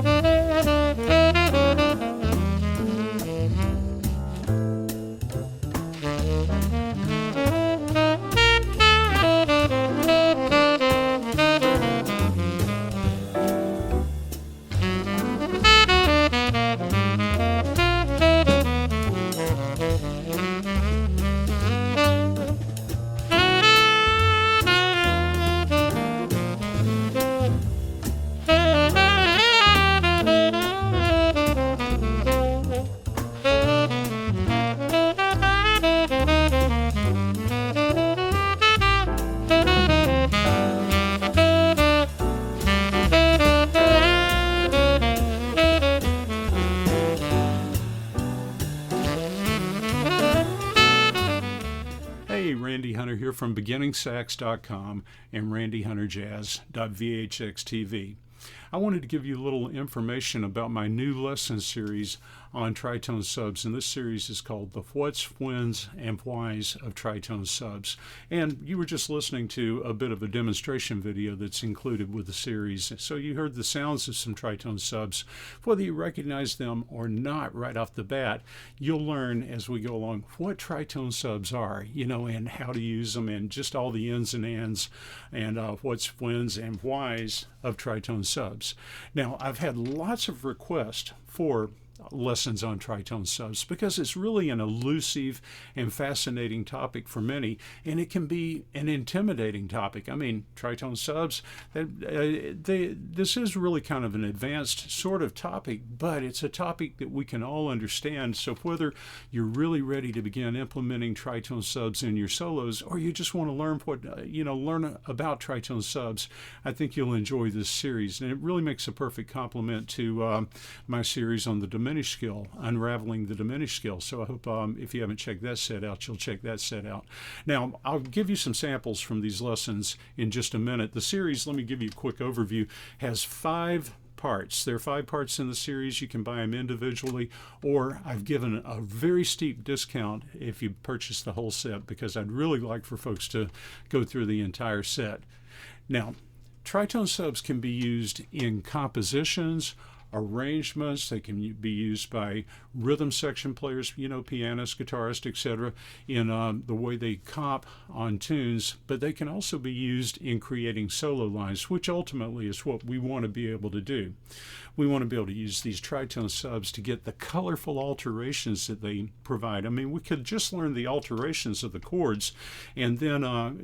Hey, Randy Hunter here from beginningsax.com and randyhunterjazz.vhx.tv. I wanted to give you a little information about my new lesson series on tritone subs, and this series is called The Whats, Whens, and Whys of Tritone Subs. And you were just listening to a bit of a demonstration video that's included with the series, so you heard the sounds of some tritone subs. Whether you recognize them or not right off the bat, you'll learn as we go along what tritone subs are, and how to use them, and just all the ins and ands, and whats, whens, and whys of tritone subs. Now, I've had lots of requests for lessons on tritone subs because it's really an elusive and fascinating topic for many, and it can be an intimidating topic. I mean, tritone subs, this is really kind of an advanced sort of topic, but it's a topic that we can all understand. So whether you're really ready to begin implementing tritone subs in your solos, or you just want to learn learn about tritone subs, I think you'll enjoy this series. And it really makes a perfect complement to my series on the diminished scale, unraveling the diminished scale. So I hope if you haven't checked that set out, you'll check that set out. Now, I'll give you some samples from these lessons in just a minute. The series, let me give you a quick overview, has 5 parts. There are 5 parts in the series. You can buy them individually, or I've given a very steep discount if you purchase the whole set, because I'd really like for folks to go through the entire set. Now, tritone subs can be used in compositions, arrangements. They can be used by rhythm section players, pianists, guitarists, etc., in the way they comp on tunes, but they can also be used in creating solo lines, which ultimately is what we want to be able to do. We want to be able to use these tritone subs to get the colorful alterations that they provide. I mean, we could just learn the alterations of the chords, and then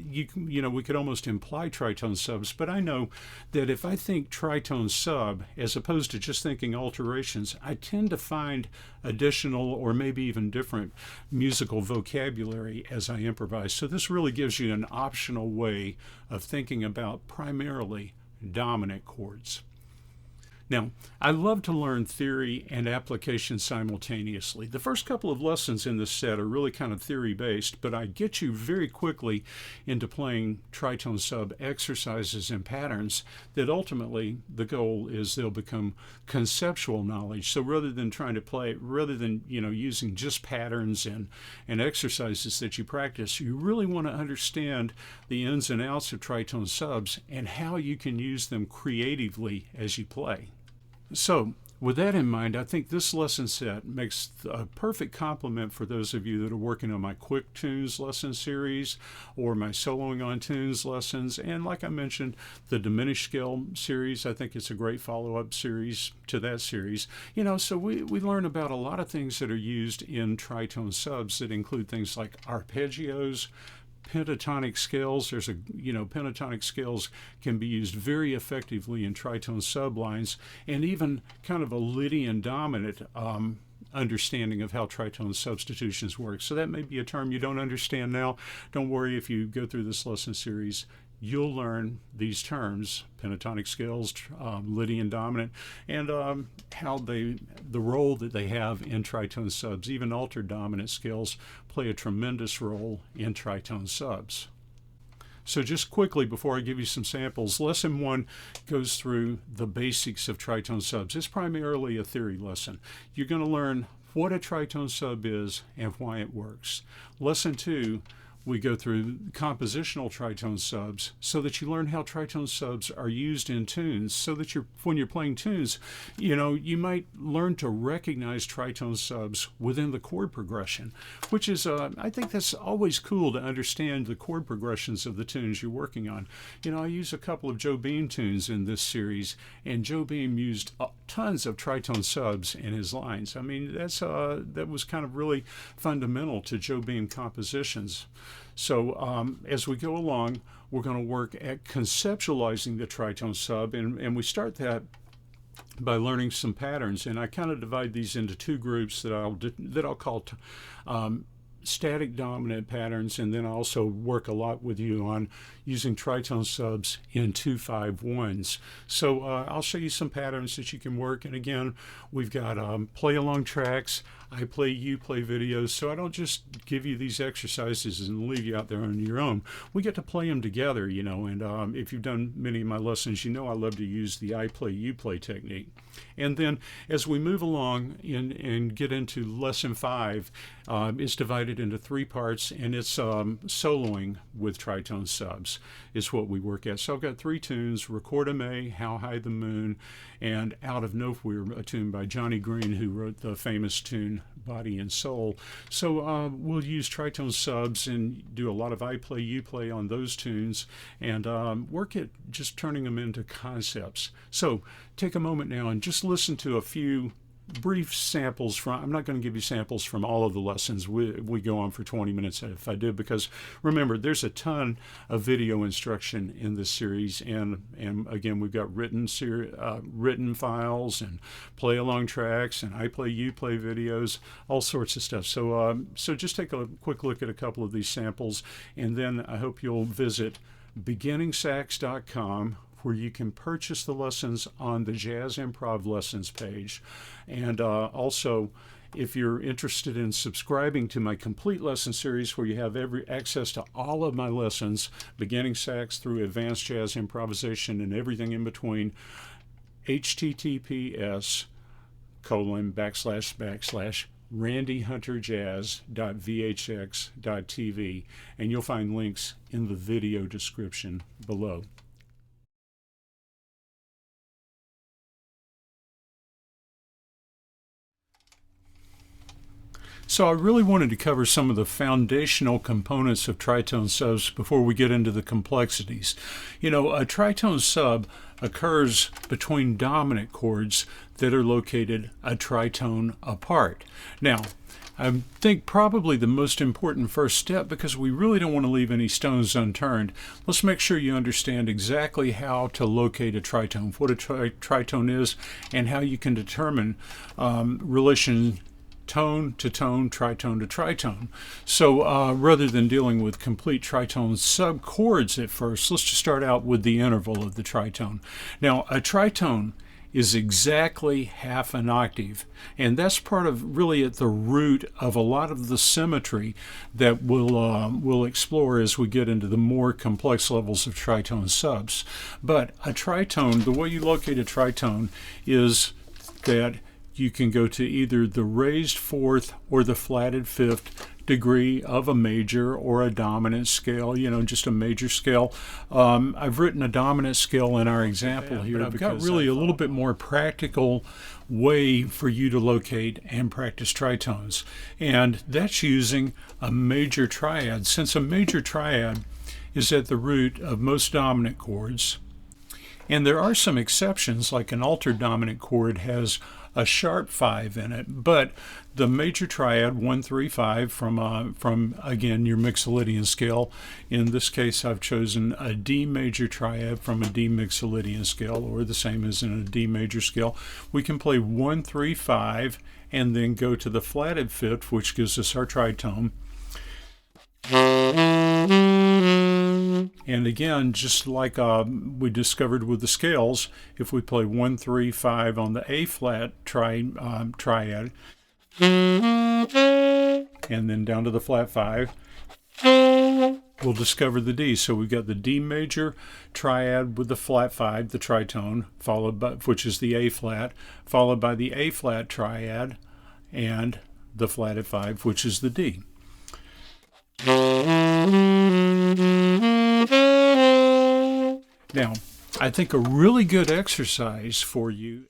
we could almost imply tritone subs, but I know that if I think tritone sub as opposed to just thinking alterations, I tend to find additional or maybe even different musical vocabulary as I improvise. So this really gives you an optional way of thinking about primarily dominant chords. Now, I love to learn theory and application simultaneously. The first couple of lessons in this set are really kind of theory-based, but I get you very quickly into playing tritone sub exercises and patterns that ultimately the goal is they'll become conceptual knowledge. So rather than using just patterns and exercises that you practice, you really want to understand the ins and outs of tritone subs and how you can use them creatively as you play. So, with that in mind, I think this lesson set makes a perfect complement for those of you that are working on my quick tunes lesson series or my soloing on tunes lessons. And like I mentioned, the diminished scale series, I think it's a great follow-up series to that series. So we learn about a lot of things that are used in tritone subs that include things like arpeggios, pentatonic scales. Pentatonic scales can be used very effectively in tritone sublines, and even kind of a Lydian dominant understanding of how tritone substitutions work. So that may be a term you don't understand now. Don't worry, if you go through this lesson series, you'll learn these terms: pentatonic scales, Lydian dominant, and how the role that they have in tritone subs. Even altered dominant scales play a tremendous role in tritone subs. So just quickly, before I give you some samples, lesson 1 goes through the basics of tritone subs. It's primarily a theory lesson. You're going to learn what a tritone sub is and why it works. Lesson 2 we go through compositional tritone subs so that you learn how tritone subs are used in tunes, so that when you're playing tunes, you might learn to recognize tritone subs within the chord progression, which is, I think that's always cool to understand the chord progressions of the tunes you're working on. I use a couple of Joe Beam tunes in this series, and Joe Beam used tons of tritone subs in his lines. I mean, that was kind of really fundamental to Joe Beam compositions. So as we go along, we're going to work at conceptualizing the tritone sub, and we start that by learning some patterns. And I kind of divide these into two groups that I'll call static dominant patterns, and then I also work a lot with you on using tritone subs in 2-5-1s. So I'll show you some patterns that you can work. And again, we've got play along tracks, I play, you play videos, so I don't just give you these exercises and leave you out there on your own. We get to play them together, and if you've done many of my lessons, I love to use the I play, you play technique. And then as we move along and get into lesson 5, it's divided into 3 parts, and it's soloing with tritone subs is what we work at. So I've got 3 tunes: Record a May, How High the Moon, and Out of Nowhere, a tune by Johnny Green, who wrote the famous tune Body and Soul. So we'll use tritone subs and do a lot of I play, you play on those tunes, and work at just turning them into concepts. So take a moment now and just listen to a few brief samples from, I'm not going to give you samples from all of the lessons. We go on for 20 minutes if I did, because remember, there's a ton of video instruction in this series, and again, we've got written files and play along tracks and I play, you play videos, all sorts of stuff. So just take a quick look at a couple of these samples, and then I hope you'll visit beginningsax.com, where you can purchase the lessons on the Jazz Improv Lessons page. And also, if you're interested in subscribing to my complete lesson series, where you have access to all of my lessons, beginning sax through advanced jazz improvisation and everything in between, https://randyhunterjazz.vhx.tv, and you'll find links in the video description below. So I really wanted to cover some of the foundational components of tritone subs before we get into the complexities. A tritone sub occurs between dominant chords that are located a tritone apart. Now, I think probably the most important first step, because we really don't want to leave any stones unturned, let's make sure you understand exactly how to locate a tritone, what a tritone is, and how you can determine relation tone to tone, tritone to tritone. So rather than dealing with complete tritone subchords at first, let's just start out with the interval of the tritone. Now, a tritone is exactly half an octave, and that's part of really at the root of a lot of the symmetry that we'll explore as we get into the more complex levels of tritone subs. But a tritone, the way you locate a tritone is that you can go to either the raised 4th or the flatted 5th degree of a major or a dominant scale, just a major scale. I've written a dominant scale in our example here, but I've got really a little bit more practical way for you to locate and practice tritones, and that's using a major triad. Since a major triad is at the root of most dominant chords, and there are some exceptions, like an altered dominant chord has a sharp 5 in it, but the major triad 1-3-5 from again your Mixolydian scale. In this case, I've chosen a D major triad from a D Mixolydian scale, or the same as in a D major scale. We can play 1-3-5 and then go to the flatted 5th, which gives us our tritone. And again, just like we discovered with the scales, if we play 1-3-5 on the A flat triad, and then down to the flat 5, we'll discover the D. So we've got the D major triad with the flat 5, the tritone, followed by, which is the A flat, followed by the A flat triad and the flatted 5, which is the D. Now, I think a really good exercise for you.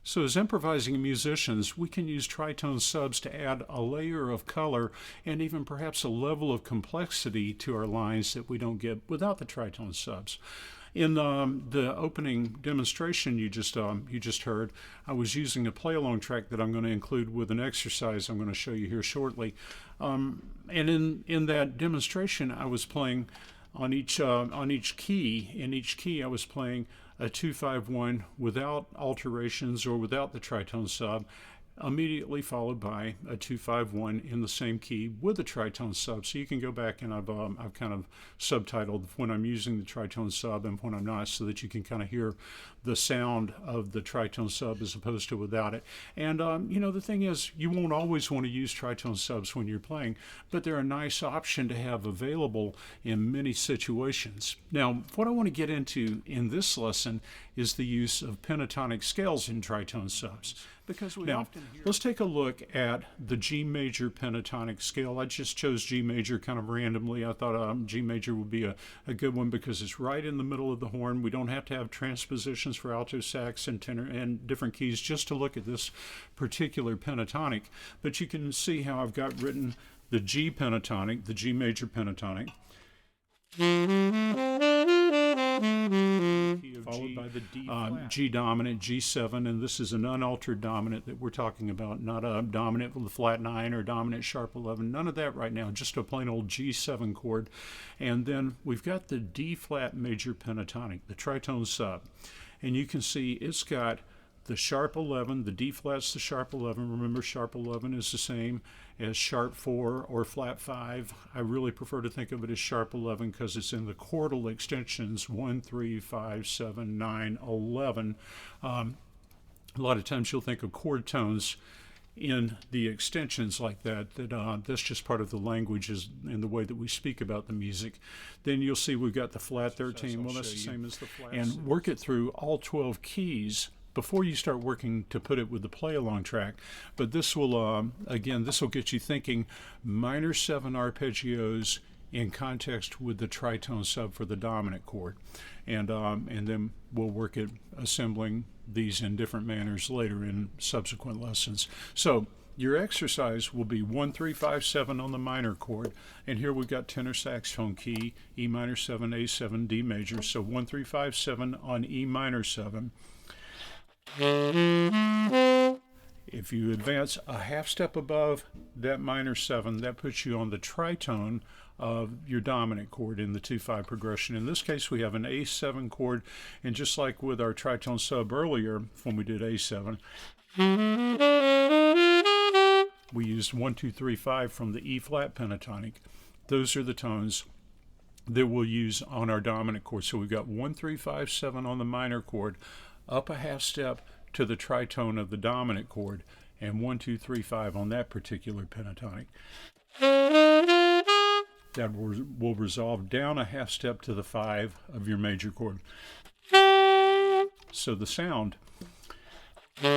So as improvising musicians, we can use tritone subs to add a layer of color and even perhaps a level of complexity to our lines that we don't get without the tritone subs. In the opening demonstration you just heard, I was using a play-along track that I'm going to include with an exercise I'm going to show you here shortly. And in that demonstration, I was playing on each key. In each key, I was playing a 2-5-1 without alterations or without the tritone sub, immediately followed by a 2-5-1 in the same key with a tritone sub. So you can go back and I've kind of subtitled when I'm using the tritone sub and when I'm not, so that you can kind of hear the sound of the tritone sub as opposed to without it. And you know, the thing is, you won't always want to use tritone subs when you're playing, but they're a nice option to have available in many situations. Now, what I want to get into in this lesson is the use of pentatonic scales in tritone subs. Because we often hear... Let's take a look at the G major pentatonic scale. I just chose G major kind of randomly. I thought G major would be a good one because it's right in the middle of the horn. We don't have to have transpositions for alto sax and tenor and different keys just to look at this particular pentatonic. But you can see how I've got written the G pentatonic, the G major pentatonic, followed by the D G dominant, G7, and this is an unaltered dominant that we're talking about, not a dominant with a flat 9 or dominant sharp 11, none of that right now, just a plain old G7 chord. And then we've got the D flat major pentatonic, the tritone sub, and you can see it's got the sharp 11, the D flat's the sharp 11. Remember, sharp 11 is the same as sharp 4 or flat 5. I really prefer to think of it as sharp 11 because it's in the chordal extensions 1, 3, 5, 7, 9, 11. A lot of times you'll think of chord tones in the extensions like that, that's just part of the language in the way that we speak about the music. Then you'll see we've got the flat 13, well that's the same as the flat. And work it through all 12 keys before you start working to put it with the play-along track. But this will, again, this will get you thinking minor 7 arpeggios in context with the tritone sub for the dominant chord. And then we'll work at assembling these in different manners later in subsequent lessons. So your exercise will be 1, 3, 5, 7 on the minor chord, and here we've got tenor saxophone key, E minor 7, A7, D major, so 1, 3, 5, 7 on E minor 7. If you advance a half step above that minor 7, that puts you on the tritone of your dominant chord in the 2-5 progression. In this case, we have an A7 chord, and just like with our tritone sub earlier, when we did A7, we used 1, 2, 3, 5 from the E flat pentatonic. Those are the tones that we'll use on our dominant chord. So we've got 1, 3, 5, 7 on the minor chord, up a half step to the tritone of the dominant chord, and 1, 2, 3, 5 on that particular pentatonic. That will resolve down a half step to the 5 of your major chord. So the sound. If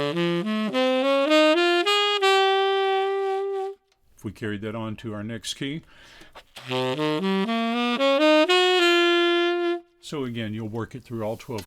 we carry that on to our next key. So again, you'll work it through all 12.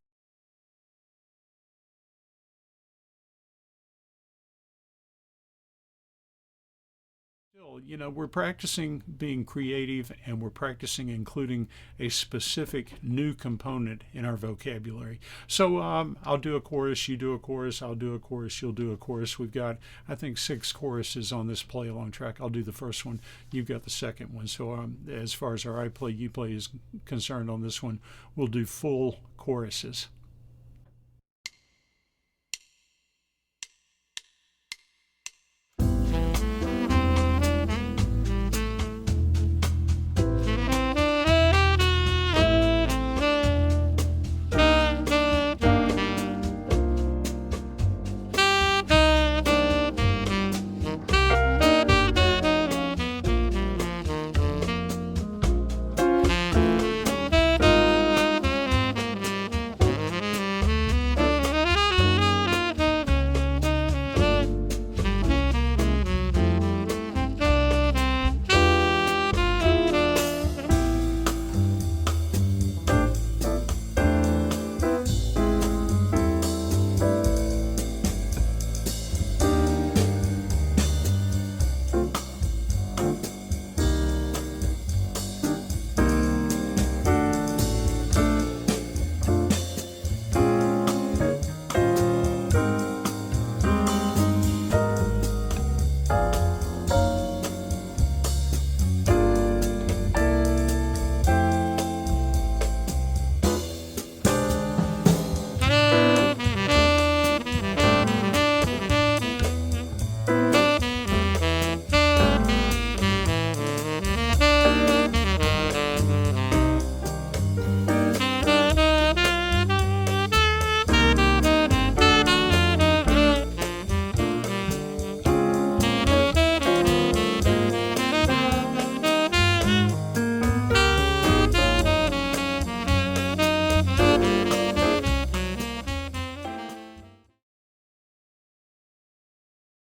You know, we're practicing being creative, and we're practicing including a specific new component in our vocabulary. So I'll do a chorus, you do a chorus, I'll do a chorus, you'll do a chorus. We've got, I think, 6 choruses on this play along track. I'll do the first one, you've got the second one. So as far as our I play, you play is concerned on this one, we'll do full choruses.